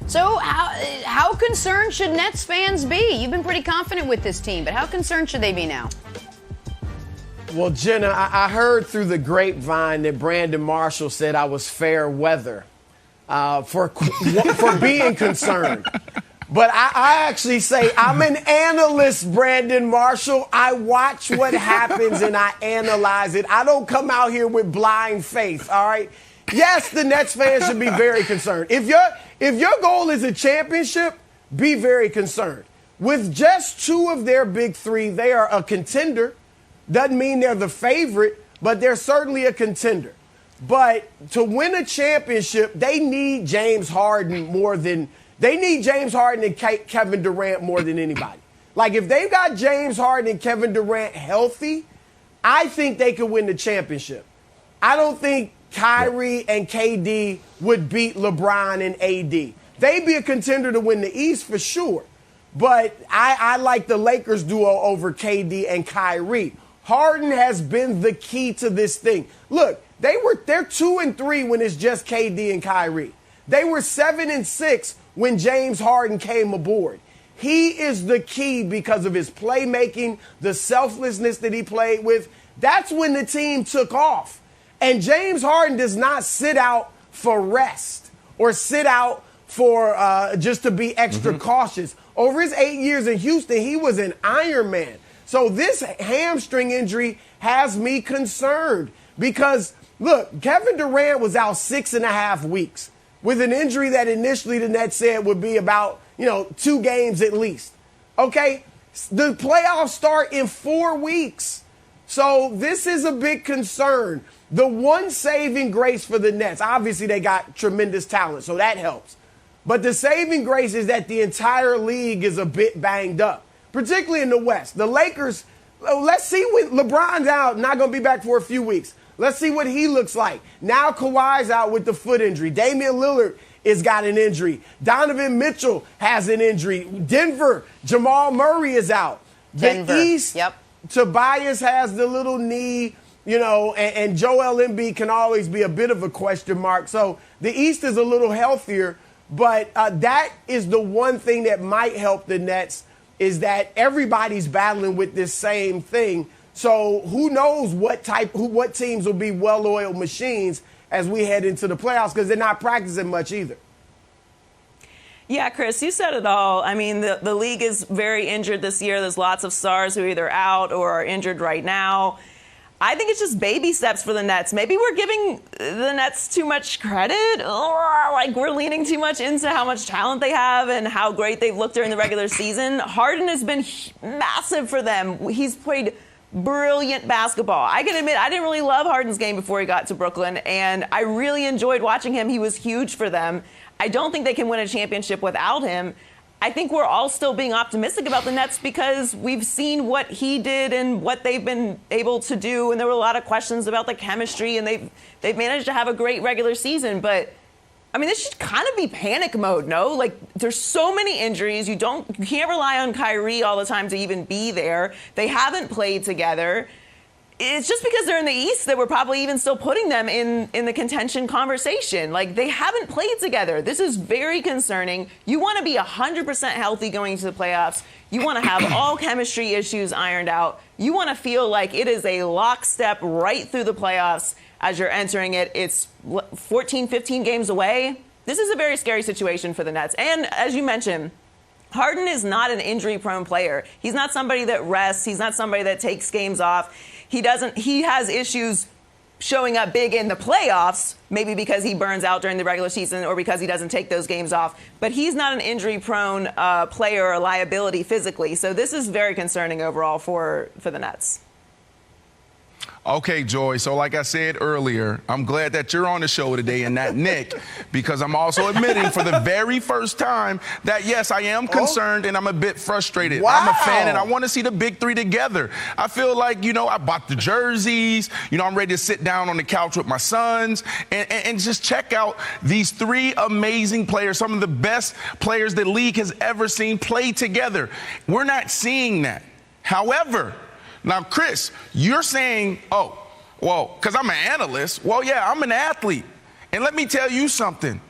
So how concerned should Nets fans be? You've been pretty confident with this team, but how concerned should they be now? Well, Jenna, I heard through the grapevine that Brandon Marshall said I was fair weather for being concerned. But I actually say I'm an analyst, Brandon Marshall. I watch what happens and I analyze it. I don't come out here with blind faith, all right? Yes, the Nets fans should be very concerned. If your goal is a championship, be very concerned. With just two of their big three, they are a contender. Doesn't mean they're the favorite, but they're certainly a contender. But to win a championship, they need James Harden and Kevin Durant more than anybody. Like, if they've got James Harden and Kevin Durant healthy, I think they could win the championship. I don't think Kyrie and KD would beat LeBron and AD. They'd be a contender to win the East for sure. But I like the Lakers duo over KD and Kyrie. Harden has been the key to this thing. Look, they're 2-3 when it's just KD and Kyrie. They were 7-6 when James Harden came aboard. He is the key because of his playmaking, the selflessness that he played with. That's when the team took off. And James Harden does not sit out for rest or sit out for just to be extra cautious. Over his 8 years in Houston, he was an Iron Man. So this hamstring injury has me concerned because, look, Kevin Durant was out 6.5 weeks with an injury that initially the Nets said would be about, 2 games at least. Okay? The playoffs start in 4 weeks. So this is a big concern. The one saving grace for the Nets, obviously they got tremendous talent, so that helps. But the saving grace is that the entire league is a bit banged up, particularly in the West. The Lakers, let's see when LeBron's out, not going to be back for a few weeks. Let's see what he looks like. Now Kawhi's out with the foot injury. Damian Lillard has got an injury. Donovan Mitchell has an injury. Denver, Jamal Murray is out. Denver. The East, Tobias has the little knee, and Joel Embiid can always be a bit of a question mark. So the East is a little healthier, but that is the one thing that might help the Nets is that everybody's battling with this same thing. So who knows what teams will be well-oiled machines as we head into the playoffs because they're not practicing much either. Yeah, Chris, you said it all. I mean, the league is very injured this year. There's lots of stars who are either out or are injured right now. I think it's just baby steps for the Nets. Maybe we're giving the Nets too much credit. Like we're leaning too much into how much talent they have and how great they've looked during the regular season. Harden has been massive for them. He's played brilliant basketball. I can admit I didn't really love Harden's game before he got to Brooklyn, and I really enjoyed watching him. He was huge for them. I don't think they can win a championship without him. I think we're all still being optimistic about the Nets because we've seen what he did and what they've been able to do, and there were a lot of questions about the chemistry, and they've managed to have a great regular season. But I mean, this should kind of be panic mode, no? Like, there's so many injuries. You can't rely on Kyrie all the time to even be there. They haven't played together. It's just because they're in the East that we're probably even still putting them in the contention conversation. Like, they haven't played together. This is very concerning. You want to be 100% healthy going into the playoffs. You want to have all chemistry issues ironed out. You want to feel like it is a lockstep right through the playoffs as you're entering it. It's 14, 15 games away. This is a very scary situation for the Nets. And as you mentioned, Harden is not an injury-prone player. He's not somebody that rests. He's not somebody that takes games off. He has issues showing up big in the playoffs, maybe because he burns out during the regular season or because he doesn't take those games off. But he's not an injury-prone player or liability physically. So this is very concerning overall for the Nets. Okay, Joy. So like I said earlier, I'm glad that you're on the show today and not Nick, because I'm also admitting for the very first time that, yes, I am concerned and I'm a bit frustrated. Wow. I'm a fan and I want to see the big three together. I feel like, I bought the jerseys. I'm ready to sit down on the couch with my sons and just check out these three amazing players, some of the best players the league has ever seen play together. We're not seeing that. However, now, Chris, you're saying, because I'm an analyst. Well, yeah, I'm an athlete. And let me tell you something.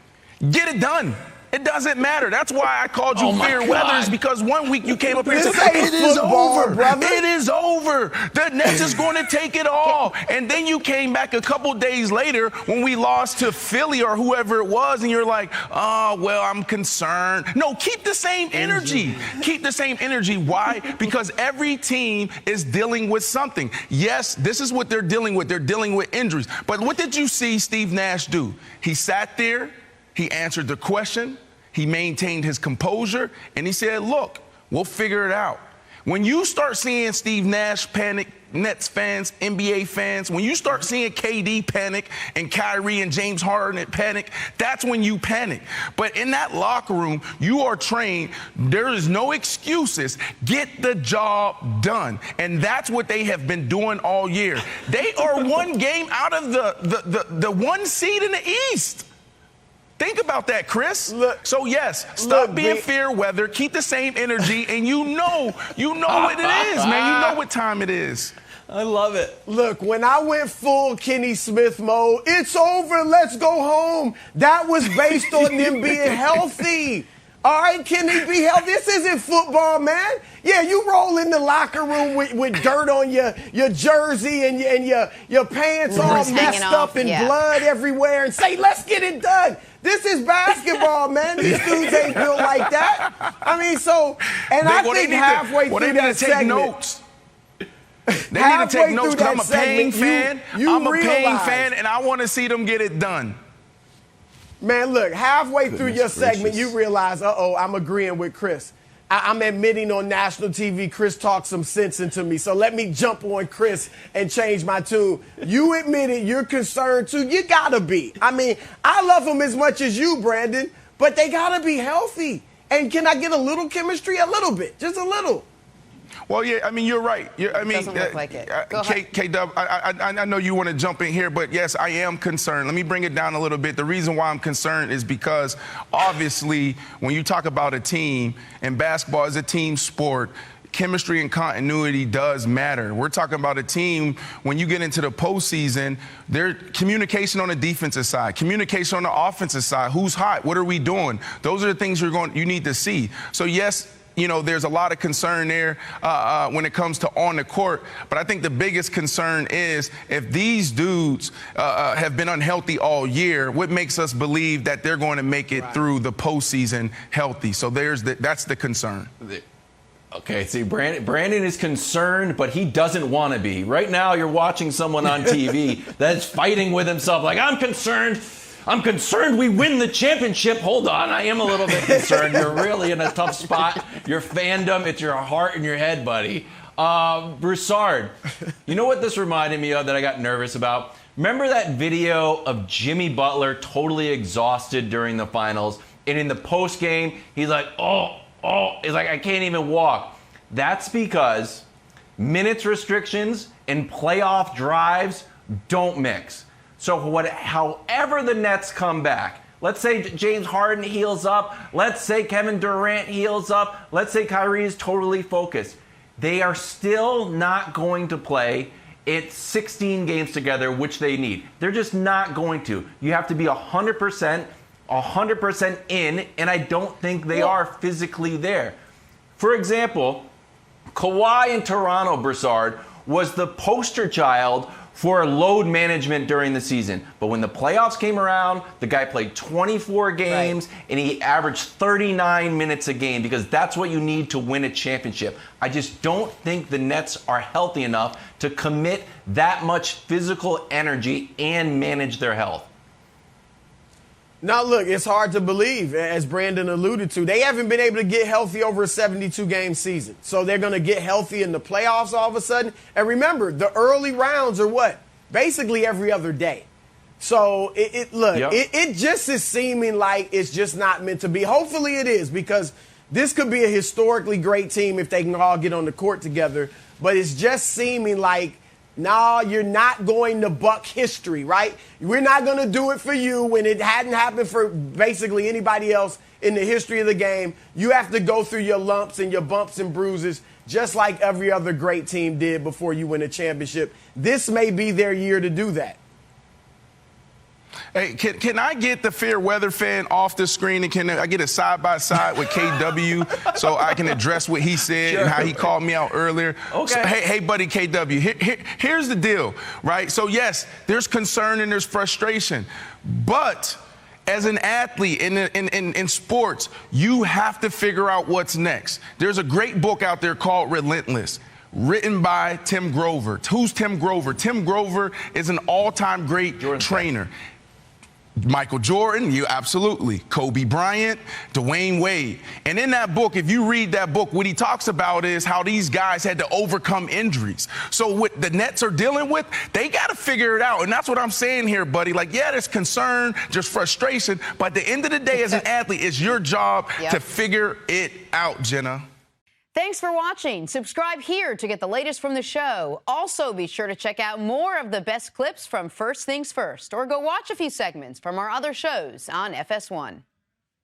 Get it done. It doesn't matter. That's why I called you fair weather, is because 1 week you came up here and This said, ain't it is football, over. brother. It is over. The Nets is going to take it all. And then you came back a couple days later when we lost to Philly or whoever it was, and you're like, oh, well, I'm concerned. No, keep the same energy. Keep the same energy. Why? Because every team is dealing with something. Yes, this is what they're dealing with. They're dealing with injuries. But what did you see Steve Nash do? He sat there, he answered the question, he maintained his composure, and he said, look, we'll figure it out. When you start seeing Steve Nash panic, Nets fans, NBA fans, when you start seeing KD panic and Kyrie and James Harden panic, that's when you panic. But in that locker room, you are trained. There is no excuses. Get the job done. And that's what they have been doing all year. They are one game out of the one seed in the East. Think about that, Chris. Look, so yes, stop being fair weather, keep the same energy, and you know what it is, man. You know what time it is. I love it. Look, when I went full Kenny Smith mode, it's over, let's go home. That was based on them being healthy. All right, can they be healthy? This isn't football, man. Yeah, you roll in the locker room with dirt on your jersey and your pants all messed up and blood everywhere and say, let's get it done. This is basketball, man. These dudes ain't built like that. I mean, so, and I think halfway through that segment. Notes. They need to take notes because I'm a paying fan. I'm a paying fan, and I want to see them get it done. Man, look, halfway through your segment, you realize, I'm agreeing with Chris. I'm admitting on national TV, Chris talked some sense into me. So let me jump on Chris and change my tune. You admitted you're concerned too. You gotta be. I mean, I love them as much as you, Brandon, but they gotta be healthy. And can I get a little chemistry? A little bit, just a little. Well, yeah, I mean, you're right. Doesn't look like it. Go ahead. K-Dub, I know you want to jump in here, but yes, I am concerned. Let me bring it down a little bit. The reason why I'm concerned is because, obviously, when you talk about a team, and basketball is a team sport, chemistry and continuity does matter. We're talking about a team, when you get into the postseason, there's communication on the defensive side, communication on the offensive side. Who's hot? What are we doing? Those are the things you need to see. So, yes, there's a lot of concern there when it comes to on the court. But I think the biggest concern is if these dudes have been unhealthy all year, what makes us believe that they're going to make it through the postseason healthy? So that's the concern. Okay, see, Brandon is concerned, but he doesn't want to be. Right now, you're watching someone on TV that's fighting with himself like, I'm concerned we win the championship. Hold on, I am a little bit concerned. You're really in a tough spot. Your fandom, it's your heart and your head, buddy. Broussard, you know what this reminded me of that I got nervous about? Remember that video of Jimmy Butler totally exhausted during the finals? And in the post game, he's like, he's like, I can't even walk. That's because minutes restrictions and playoff drives don't mix. So however the Nets come back, let's say James Harden heals up, let's say Kevin Durant heals up, let's say Kyrie is totally focused, they are still not going to play it's 16 games together, which they need. They're just not going to. You have to be 100% in, and I don't think they are physically there. For example, Kawhi in Toronto, Broussard, was the poster child for load management during the season. But when the playoffs came around, the guy played 24 games, and he averaged 39 minutes a game because that's what you need to win a championship. I just don't think the Nets are healthy enough to commit that much physical energy and manage their health. Now, look, it's hard to believe, as Brandon alluded to. They haven't been able to get healthy over a 72-game season. So they're going to get healthy in the playoffs all of a sudden. And remember, the early rounds are what? Basically every other day. So, it just is seeming like it's just not meant to be. Hopefully it is, because this could be a historically great team if they can all get on the court together. But it's just seeming like, no, you're not going to buck history, right? We're not going to do it for you when it hadn't happened for basically anybody else in the history of the game. You have to go through your lumps and your bumps and bruises just like every other great team did before you win a championship. This may be their year to do that. Hey, can I get the fair weather fan off the screen, and can I get a side-by-side with KW so I can address what he said and how he called me out earlier? Okay. So, hey, buddy, KW, here's the deal, right? So, yes, there's concern and there's frustration, but as an athlete in sports, you have to figure out what's next. There's a great book out there called Relentless, written by Tim Grover. Who's Tim Grover? Tim Grover is an all-time great trainer. Michael Jordan, you absolutely. Kobe Bryant, Dwayne Wade. And in that book, if you read that book, what he talks about is how these guys had to overcome injuries. So what the Nets are dealing with, they got to figure it out. And that's what I'm saying here, buddy. Like, yeah, there's concern, just frustration. But at the end of the day, as an athlete, it's your job to figure it out, Jenna. Thanks for watching. Subscribe here to get the latest from the show. Also, be sure to check out more of the best clips from First Things First, or go watch a few segments from our other shows on FS1.